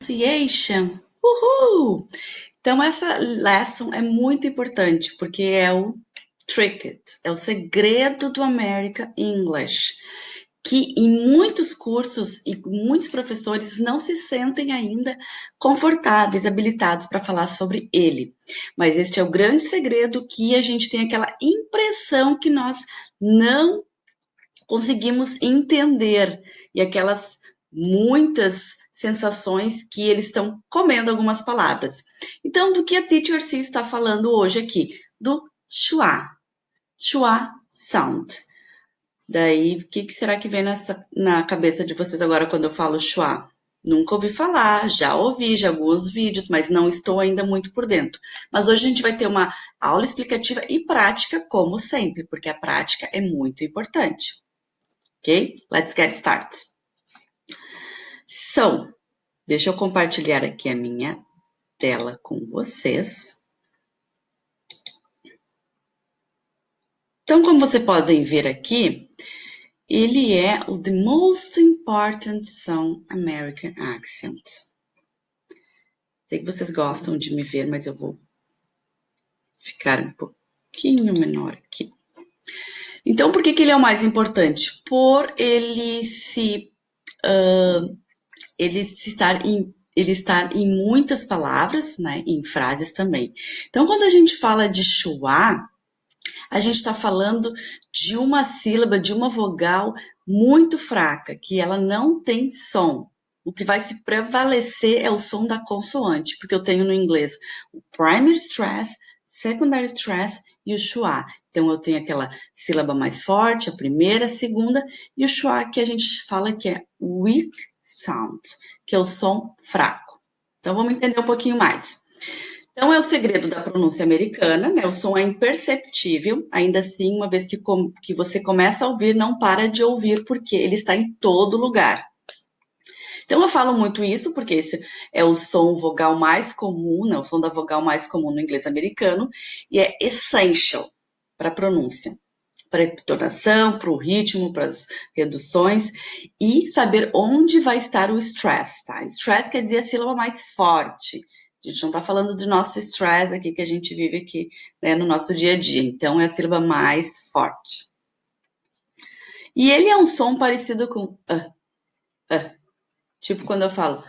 pronunciation. Uhul! Então, essa lesson é muito importante, porque é o trick, é o segredo do American English, que em muitos cursos e muitos professores não se sentem ainda confortáveis, habilitados para falar sobre ele. Mas este é o grande segredo, que a gente tem aquela impressão que nós não conseguimos entender, e aquelas muitas sensações que eles estão comendo algumas palavras. Então, do que a Teacher C está falando hoje aqui? Do schwa, schwa sound. Daí, o que será que vem na cabeça de vocês agora quando eu falo schwa? Nunca ouvi falar, já ouvi alguns vídeos, mas não estou ainda muito por dentro. Mas hoje a gente vai ter uma aula explicativa e prática, como sempre, porque a prática é muito importante. Ok? Let's get started. So, deixa eu compartilhar aqui a minha tela com vocês. Então, como vocês podem ver aqui, ele é o The Most Important Song American Accent. Sei que vocês gostam de me ver, mas eu vou ficar um pouquinho menor aqui. Então, por que ele é o mais importante? Por ele estar em muitas palavras, né, em frases também. Então, quando a gente fala de schwa, a gente está falando de uma sílaba, de uma vogal muito fraca, que ela não tem som. O que vai se prevalecer é o som da consoante, porque eu tenho no inglês o primary stress, secondary stress e o schwa. Então, eu tenho aquela sílaba mais forte, a primeira, a segunda, e o schwa que a gente fala que é weak sound, que é o som fraco. Então, vamos entender um pouquinho mais. Então, é o segredo da pronúncia americana, né? O som é imperceptível, ainda assim, uma vez que você começa a ouvir, não para de ouvir, porque ele está em todo lugar. Então, eu falo muito isso, porque esse é o som vogal mais comum, né? O som da vogal mais comum no inglês americano, e é essential para a pronúncia, para a entonação, para o ritmo, para as reduções, e saber onde vai estar o stress, tá? Stress quer dizer a sílaba mais forte. A gente não está falando de nosso stress aqui que a gente vive aqui, né, no nosso dia a dia. Então, é a sílaba mais forte. E ele é um som parecido com tipo quando eu falo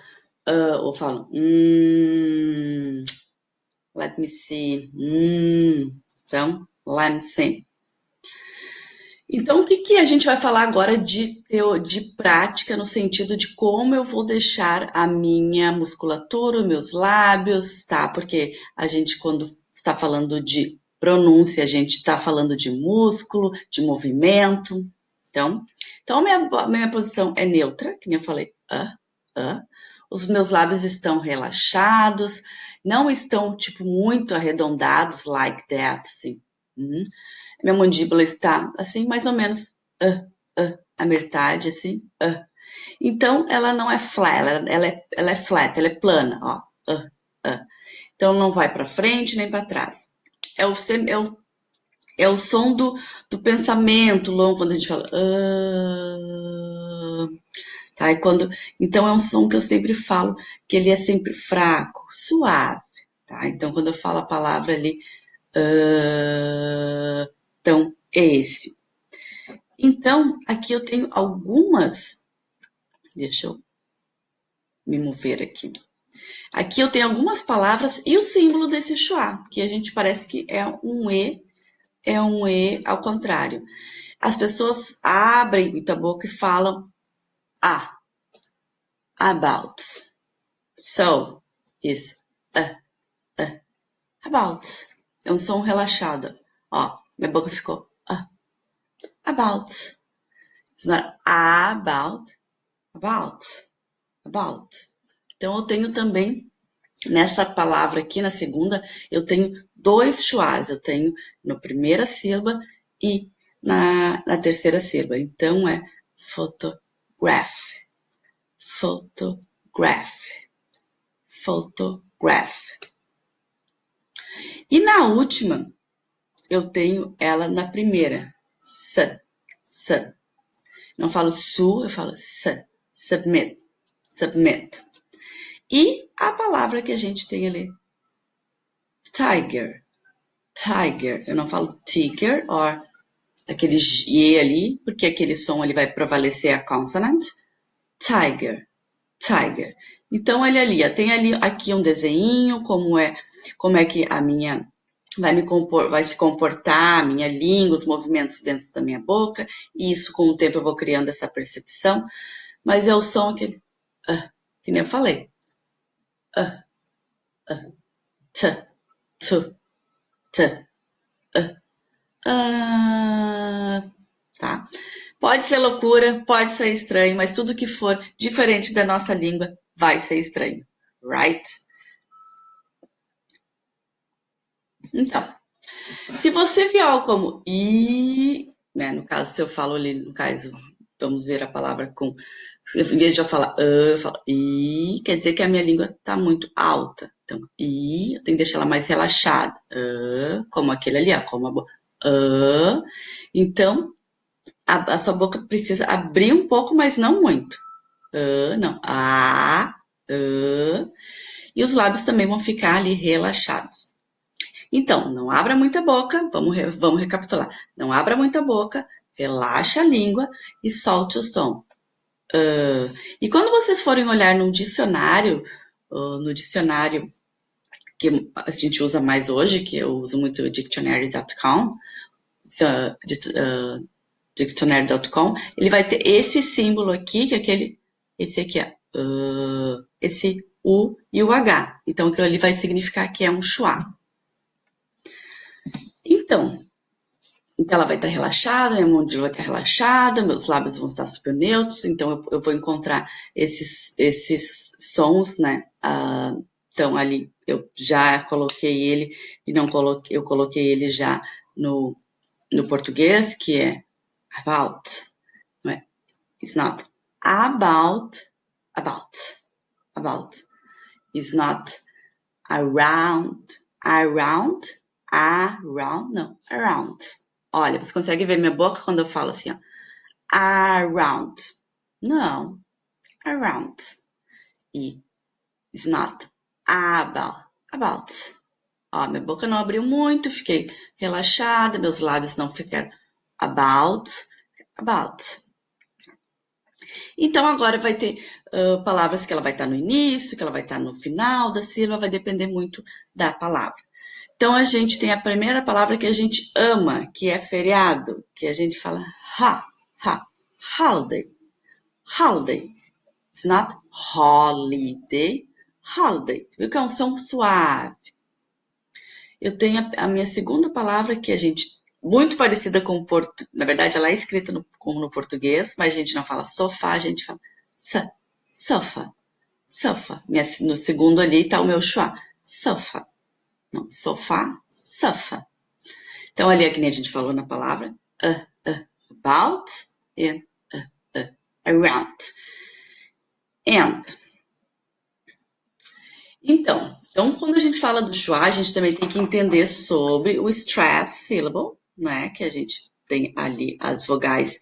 ou falo let me see, então, let me see. Então, o que a gente vai falar agora de prática, no sentido de como eu vou deixar a minha musculatura, os meus lábios, tá? Porque a gente, quando está falando de pronúncia, a gente está falando de músculo, de movimento. Então a minha posição é neutra, que nem eu falei, Os meus lábios estão relaxados, não estão, tipo, muito arredondados, like that, assim. Minha mandíbula está assim, mais ou menos, a metade, assim, Então, ela não é flat, ela é flat, ela é plana, ó, Então, não vai para frente nem para trás. É o som do pensamento longo, quando a gente fala, tá? Então, é um som que eu sempre falo que ele é sempre fraco, suave, tá? Então, quando eu falo a palavra ali, então, é esse. Então, aqui eu tenho algumas. Deixa eu me mover aqui. Aqui eu tenho algumas palavras e o símbolo desse schwa, que a gente parece que é um E ao contrário. As pessoas abrem muita boca e falam about. So, is about. É um som relaxado. Ó, minha boca ficou about. It's not about. Então, eu tenho também, nessa palavra aqui, na segunda, eu tenho dois schwas. Eu tenho na primeira sílaba e na terceira sílaba. Então, é photograph. E na última, eu tenho ela na primeira. S. Não falo su, eu falo s. Submit. E a palavra que a gente tem ali, tiger, tiger. Eu não falo tiger, or aquele G ali, porque aquele som ele vai prevalecer a consonant. Tiger, tiger. Então, olha ali, tem ali aqui um desenho, como é que a minha vai se comportar a minha língua, os movimentos dentro da minha boca, e isso com o tempo eu vou criando essa percepção, mas é o som aquele, que nem eu falei, t, t, t, tá? Pode ser loucura, pode ser estranho, mas tudo que for diferente da nossa língua vai ser estranho, right? Então, se você vier algo como i, né? No caso, se eu falo ali, no caso, vamos ver a palavra com. Em vez de eu falar eu falo i, quer dizer que a minha língua está muito alta. Então, i, eu tenho que deixar ela mais relaxada. Como aquele ali, ó, como a boca. Então, a sua boca precisa abrir um pouco, mas não muito. Não. E os lábios também vão ficar ali relaxados. Então, não abra muita boca, vamos recapitular. Não abra muita boca, relaxa a língua e solte o som. E quando vocês forem olhar num dicionário, no dicionário que a gente usa mais hoje, que eu uso muito o dictionary.com, dictionary.com, ele vai ter esse símbolo aqui, que é esse aqui, esse U e o H. Então, aquilo ali vai significar que é um schwa. Então ela vai estar relaxada, minha mandíbula vai estar relaxada, meus lábios vão estar super neutros, então eu vou encontrar esses sons, né? Então ali eu já coloquei ele e não coloquei, eu coloquei ele já no português, que é about, não é? It's not about, about. It's not around, não, around. Olha, você consegue ver minha boca quando eu falo assim, ó, around. Não, around. E it's not about. Ó, minha boca não abriu muito, fiquei relaxada, meus lábios não ficaram about. Então agora vai ter palavras que ela vai estar no início, que ela vai estar no final da sílaba, vai depender muito da palavra. Então a gente tem a primeira palavra que a gente ama, que é feriado, que a gente fala holiday. Holiday. It's not holiday, holiday. Viu que é um som suave. Eu tenho a minha segunda palavra que a gente muito parecida com o português. Na verdade, ela é escrita como no português, mas a gente não fala sofá, a gente fala sofa. No segundo ali está o meu schwa. Sofa. Não, sofá, sofa. Então, ali é que nem a gente falou na palavra. About and around. And. Então, quando a gente fala do schwa, a gente também tem que entender sobre o stress syllable, né? Que a gente tem ali as vogais,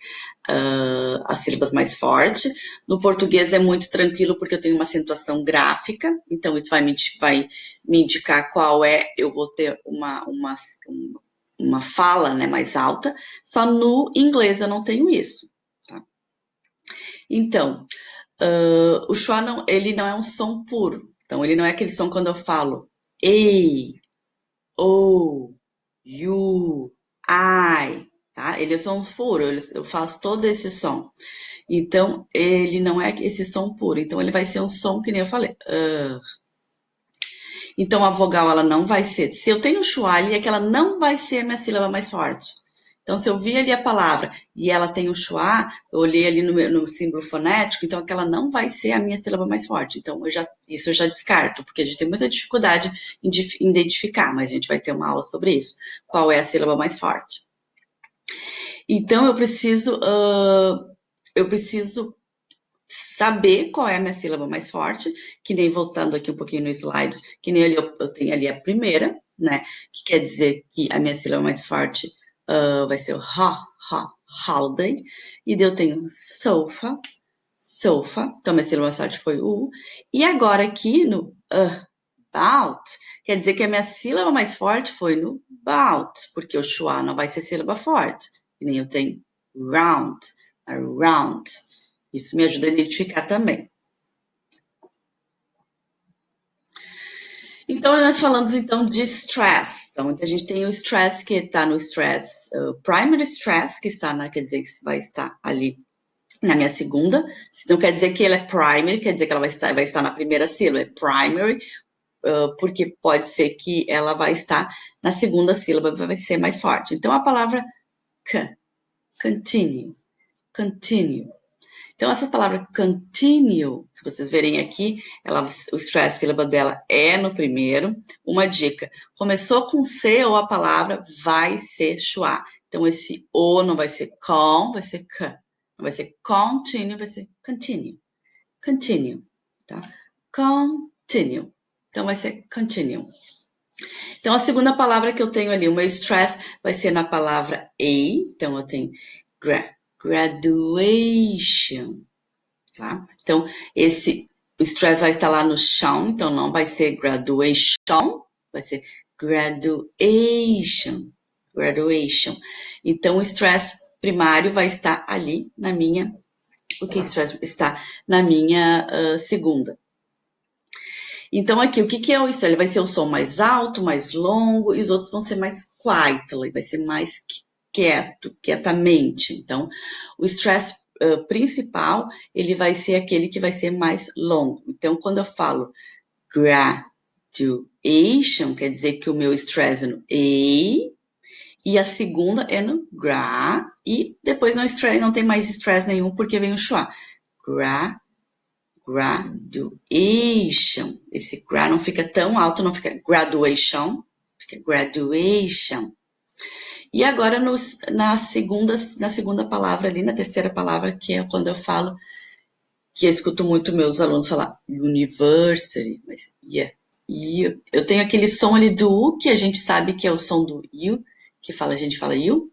as sílabas mais fortes. No português é muito tranquilo porque eu tenho uma acentuação gráfica, então isso vai me indicar qual é, eu vou ter uma fala, né, mais alta. Só no inglês eu não tenho isso, tá? Então, o schwa ele não é um som puro. Então, ele não é aquele som quando eu falo ei, o, you, I, tá? Ele é som puro, eu faço todo esse som. Então, ele não é esse som puro. Então, ele vai ser um som que nem eu falei. Então, a vogal, ela não vai ser... Se eu tenho schwa ali, é que ela não vai ser a minha sílaba mais forte. Então, se eu vi ali a palavra e ela tem o schwa, eu olhei ali no símbolo fonético, então aquela não vai ser a minha sílaba mais forte. Então, isso eu já descarto, porque a gente tem muita dificuldade em identificar, mas a gente vai ter uma aula sobre isso. Qual é a sílaba mais forte? Então, eu preciso saber qual é a minha sílaba mais forte, que nem voltando aqui um pouquinho no slide, que nem ali eu tenho ali a primeira, né? Que quer dizer que a minha sílaba mais forte vai ser o holiday. E daí eu tenho sofa, sofa. Então, minha sílaba mais forte foi U. E agora aqui no about, quer dizer que a minha sílaba mais forte foi no about, porque o schwa não vai ser sílaba forte. E nem eu tenho round, around. Isso me ajuda a identificar também. Então, nós falamos então de stress. Então, a gente tem o stress que está no stress, primary stress, que está quer dizer que vai estar ali na minha segunda. Não quer dizer que ele é primary, quer dizer que ela vai estar na primeira sílaba. É primary, porque pode ser que ela vai estar na segunda sílaba, vai ser mais forte. Então, a palavra continue, continue. Então, essa palavra continue, se vocês verem aqui, o stress sílaba dela é no primeiro. Uma dica, começou com C ou a palavra vai ser schwa. Então, esse O não vai ser com, vai ser k. Não vai ser continue, vai ser continue. Continue, tá? Continue. Então, vai ser continue. Então, a segunda palavra que eu tenho ali, o meu stress, vai ser na palavra A. Então, eu tenho graduation. Tá? Então, o stress vai estar lá no chão, então não vai ser graduation, vai ser graduation, graduation. Então, o stress primário vai estar ali na minha, o que stress está na minha segunda. Então, aqui, o que é o stress? Ele vai ser o som mais alto, mais longo, e os outros vão ser mais quietly, vai ser mais quieto, quietamente. Então, o stress principal, ele vai ser aquele que vai ser mais longo. Então, quando eu falo graduation, quer dizer que o meu stress é no A, e a segunda é no gra, e depois não tem mais stress nenhum, porque vem o schwa. Graduation. Esse gra não fica tão alto, não fica graduation, fica graduation. E agora na segunda palavra ali, na terceira palavra, que é quando eu falo, que eu escuto muito meus alunos falar university, mas eu tenho aquele som ali do U, que a gente sabe que é o som do U, que a gente fala U,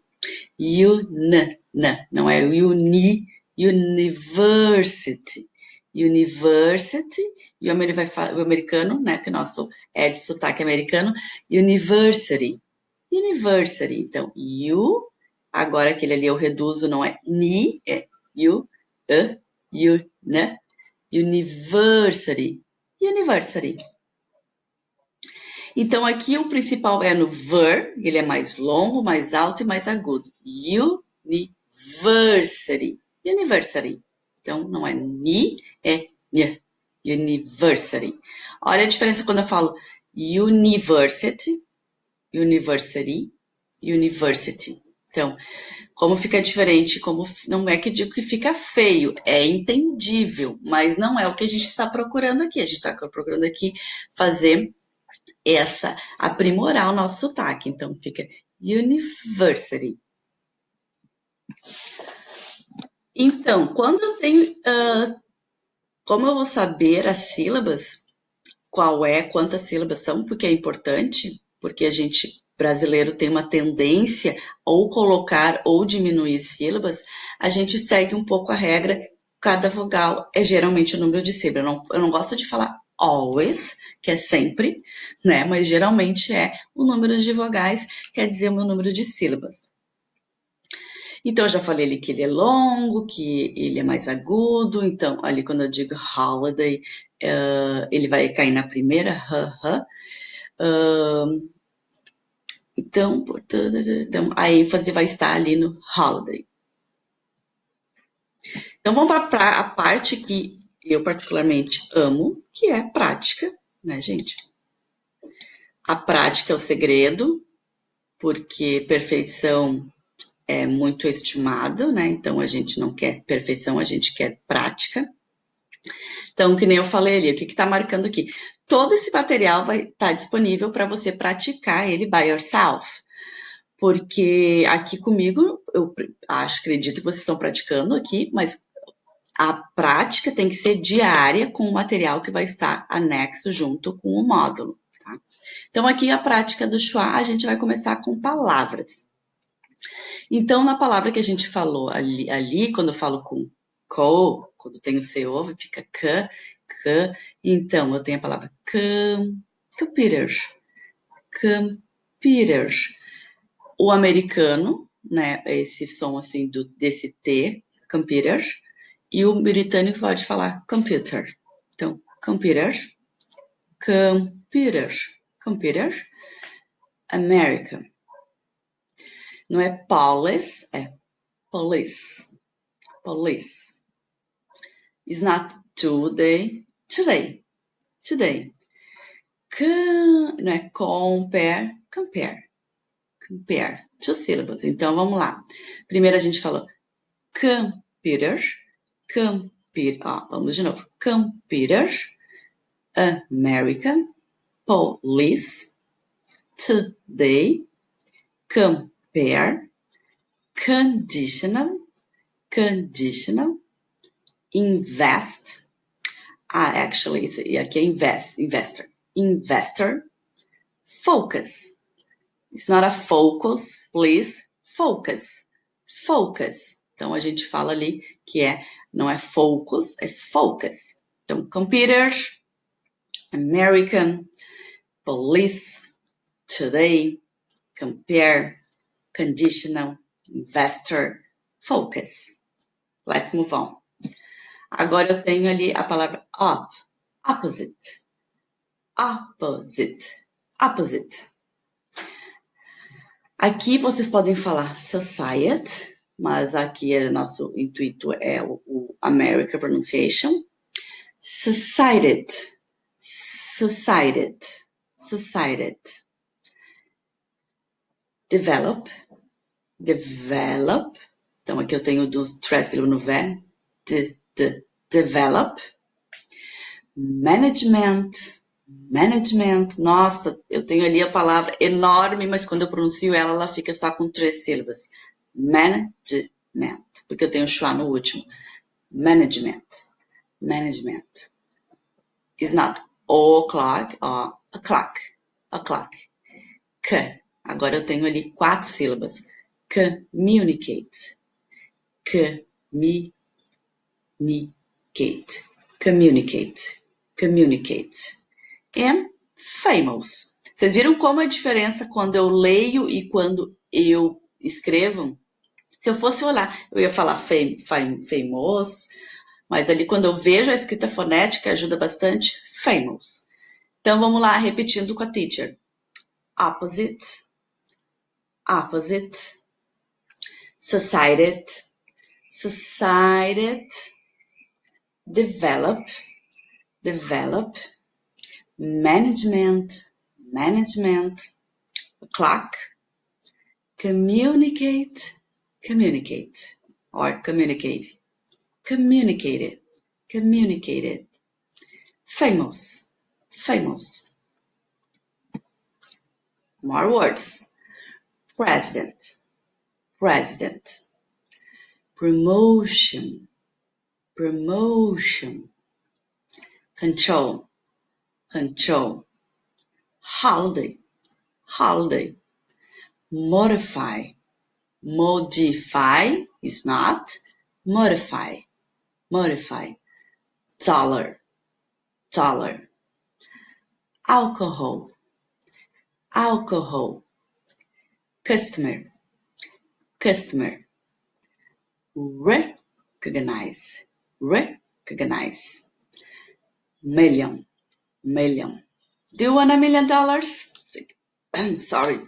não é uni, university. University, e o americano, né, que o nosso é de sotaque americano, university. University, então, you, agora aquele ali eu reduzo, não é ni, é you, né, university, university. Então, aqui o principal é no ver, ele é mais longo, mais alto e mais agudo. University. University. Então, não é ni, é ny. University. Olha a diferença quando eu falo university, university, university. Então, como fica diferente, como não é que digo que fica feio, é entendível, mas não é o que a gente está procurando aqui. A gente está procurando aqui fazer aprimorar o nosso sotaque. Então, fica university. Então, quando eu tenho, como eu vou saber as sílabas, quantas sílabas são, porque é importante, porque a gente, brasileiro, tem uma tendência ou colocar ou diminuir sílabas, a gente segue um pouco a regra, cada vogal é geralmente o número de sílabas. Eu não gosto de falar always, que é sempre, né? Mas geralmente é o número de vogais, quer dizer o meu número de sílabas. Então, eu já falei ali que ele é longo, que ele é mais agudo. Então, ali quando eu digo holiday, ele vai cair na primeira, então, a ênfase vai estar ali no holiday. Então, vamos para a parte que eu particularmente amo, que é prática, né, gente? A prática é o segredo, porque perfeição é muito estimado, né? Então, a gente não quer perfeição, a gente quer prática. Então, que nem eu falei ali, o que está marcando aqui? Todo esse material vai estar disponível para você praticar ele by yourself. Porque aqui comigo, eu acredito que vocês estão praticando aqui, mas a prática tem que ser diária com o material que vai estar anexo junto com o módulo. Tá? Então, aqui a prática do schwa, a gente vai começar com palavras. Então, na palavra que a gente falou ali quando eu falo com quando tem o CO, fica c. Então, eu tenho a palavra computers. Computers. O americano, né, esse som assim desse T, computers, e o britânico pode falar computer. Então, computers, American. Não é police, é police. It's not today. Não é compare. 2 syllables. Então, vamos lá. Primeiro a gente falou computers, vamos de novo. Computers, American, police, today, compare, conditional, invest. Actually, aqui é investor, focus. It's not a focus, please. Focus. Então, a gente fala ali que não é focus, é focus. Então, computers, American, police, today, compare, conditional, investor, focus. Let's move on. Agora eu tenho ali a palavra opposite. Aqui vocês podem falar society, mas aqui nosso intuito é o American pronunciation. Society. Develop. Então aqui eu tenho do stress no V. Develop. Management. Nossa, eu tenho ali a palavra enorme, mas quando eu pronuncio ela fica só com 3 sílabas. Management, porque eu tenho schwa no último. Management. Is not o'clock, a clock. Agora eu tenho ali 4 sílabas. Communicate. And famous. Vocês viram como é a diferença quando eu leio e quando eu escrevo? Se eu fosse olhar, eu ia falar famous, mas ali quando eu vejo a escrita fonética ajuda bastante. Famous. Então vamos lá, repetindo com a teacher. Opposite. Society. Develop. Management. Clock. Communicate. Or communicated. Famous. More words. President. Promotion. Control. Holiday. Modify is not modify. Dollar. Alcohol. Customer. Recognize. Million. Do you want $1 million? Sorry.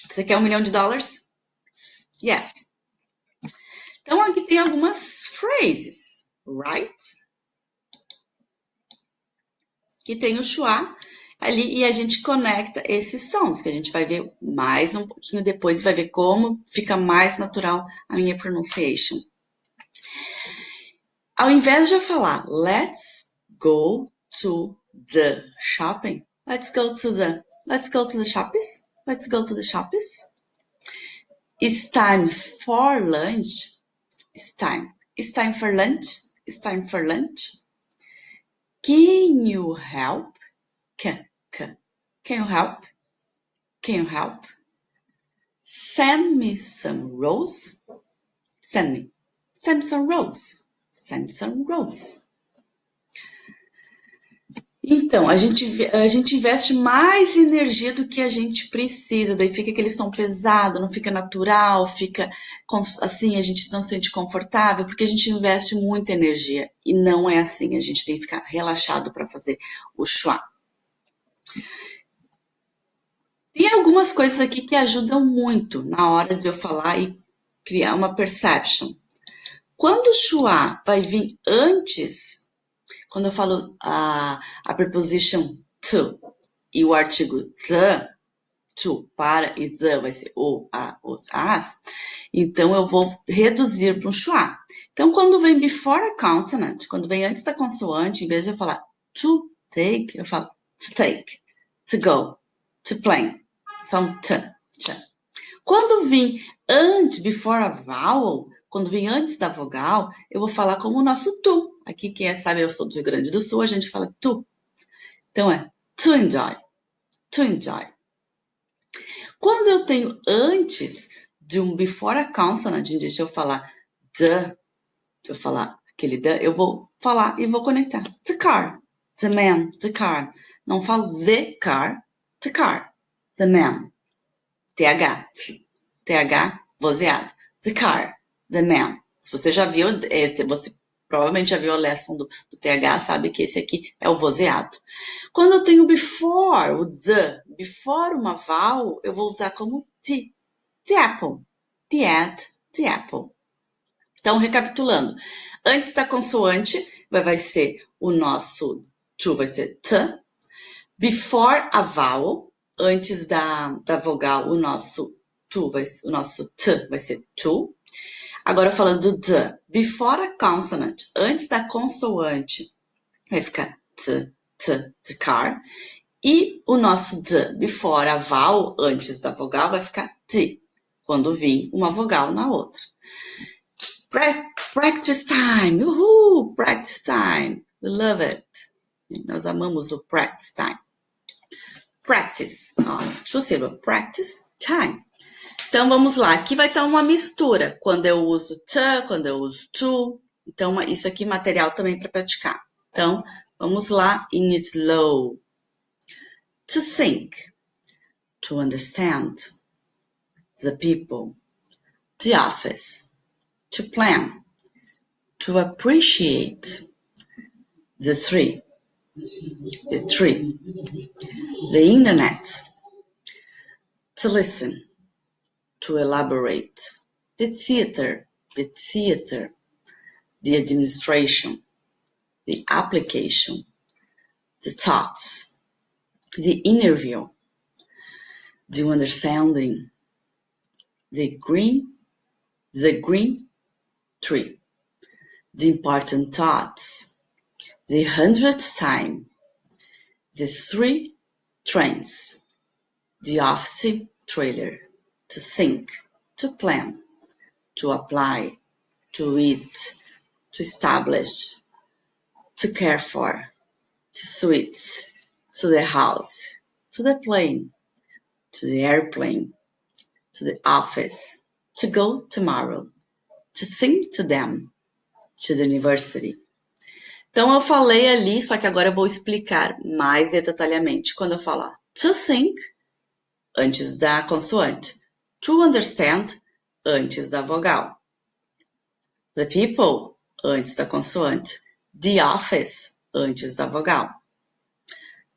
Você quer $1 milhão? Yes. Então aqui tem algumas phrases, right? Que tem o schwa ali e a gente conecta esses sons, que a gente vai ver mais um pouquinho depois, vai ver como fica mais natural a minha pronunciation. Ao invés de eu falar, let's go to the shopping, let's go to the shoppes. It's time for lunch. It's time for lunch. Can you help? Can you help? Send me some rose. Send me some rose. Samson Rose. Então, a gente investe mais energia do que a gente precisa, daí fica aquele som pesado, não fica natural, fica assim, a gente não se sente confortável, porque a gente investe muita energia, e não é assim, a gente tem que ficar relaxado para fazer o schwa. Tem algumas coisas aqui que ajudam muito na hora de eu falar e criar uma perception. Quando o schwa vai vir antes, quando eu falo a preposition to e o artigo the, to, para e the vai ser o, a, os, as, então eu vou reduzir para um schwa. Então, quando vem before a consonant, quando vem antes da consoante, em vez de eu falar to take, eu falo to take, to go, to play. São t. Quando vem antes, before a vowel, quando vem antes da vogal, eu vou falar como o nosso tu. Aqui, quem sabe, eu sou do Rio Grande do Sul, a gente fala tu. Então, é to enjoy, to enjoy. Quando eu tenho antes de um before a consonant, deixa eu falar the, se eu falar aquele the, eu vou falar e vou conectar. The car, the man, the car. Não falo the car, the man. TH, TH, vozeado. The car, the man. Se você já viu, você provavelmente já viu a lesson do TH, sabe que esse aqui é o vozeado. Quando eu tenho before, o the, before uma vowel, eu vou usar como the apple, the apple. Então, recapitulando, antes da consoante vai ser o nosso to, vai ser t. Before a vowel, antes da vogal, o nosso tu, o nosso t vai ser tu. Agora falando do the, before a consonant, antes da consoante, vai ficar the car. E o nosso the, before a vowel, antes da vogal, vai ficar the, quando vir uma vogal na outra. Practice time, uhul, practice time, we love it. Nós amamos o practice time. Practice, practice time. Então, vamos lá. Aqui vai estar uma mistura. Quando eu uso to, quando eu uso to. Então, isso aqui é material também para praticar. Então, vamos lá in slow. To think. To understand. The people. The office. To plan. To appreciate. The tree. The tree. The internet. To listen. To elaborate. The theater. The administration, the application, the thoughts, the interview, the understanding, the green tree, the important thoughts, the 100th time, the 3 trains, the office trailer, to think, to plan, to apply, to eat, to establish, to care for, to switch, to the house, to the plane, to the airplane, to the office, to go tomorrow, to sing to them, to the university. Então eu falei ali, só que agora eu vou explicar mais detalhadamente. Quando eu falar to think, antes da consoante, to understand, antes da vogal, the people, antes da consoante, the office, antes da vogal,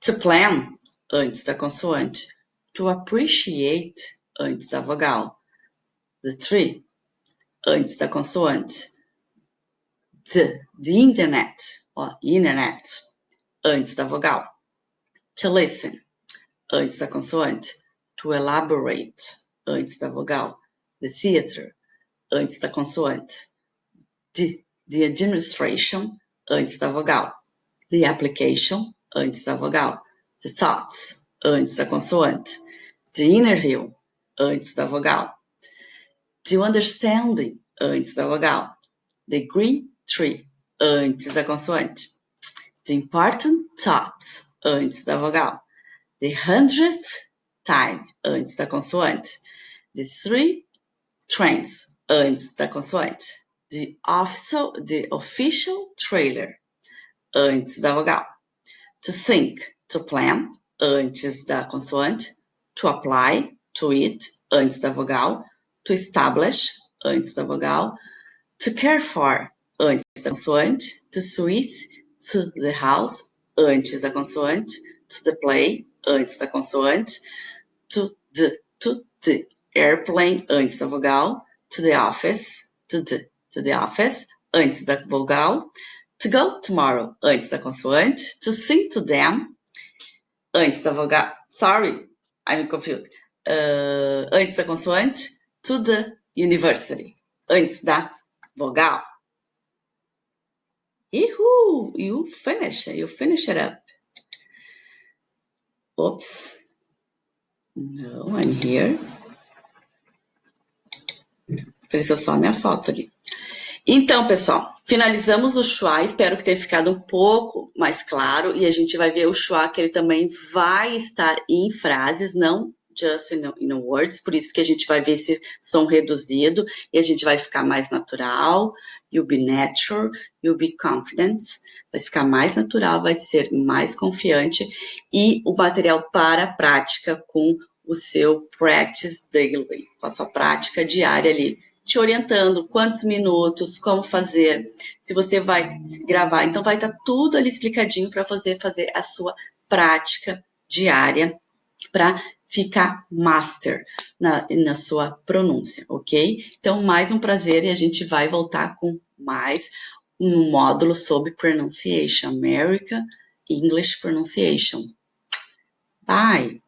to plan, antes da consoante, to appreciate, antes da vogal, the tree, antes da consoante, the internet, internet, antes da vogal, to listen, antes da consoante, to elaborate, antes da vogal, the theater, antes da consoante, the administration, antes da vogal, the application, antes da vogal, the thoughts, antes da consoante, the interview, antes da vogal, the understanding, antes da vogal, the green tree, antes da consoante, the important thoughts, antes da vogal, the 100th time, antes da consoante, the 3 trains, antes da consoante, the official trailer, antes da vogal. To think, to plan, antes da consoante. To apply, to it, antes da vogal. To establish, antes da vogal. To care for, antes da consoante. To sweet, to the house, antes da consoante. To the play, antes da consoante. To the airplane, antes da vogal. To the office, to the office, antes da vogal. To go tomorrow, antes da consoante. To sing to them, antes da vogal. Sorry, I'm confused. Antes da consoante. To the university, antes da vogal. Yahoo! You finish it up. Oops. No, I'm here. Apareceu só a minha foto ali. Então, pessoal, finalizamos o schwa. Espero que tenha ficado um pouco mais claro. E a gente vai ver o schwa, que ele também vai estar em frases, não just in words. Por isso que a gente vai ver esse som reduzido. E a gente vai ficar mais natural. You'll be natural. You'll be confident. Vai ficar mais natural, vai ser mais confiante. E o material para a prática com o seu practice daily. Com a sua prática diária ali, te orientando quantos minutos, como fazer, se você vai gravar. Então, vai estar tudo ali explicadinho para você fazer a sua prática diária para ficar master na sua pronúncia, ok? Então, mais um prazer e a gente vai voltar com mais um módulo sobre pronunciation, American English Pronunciation. Bye!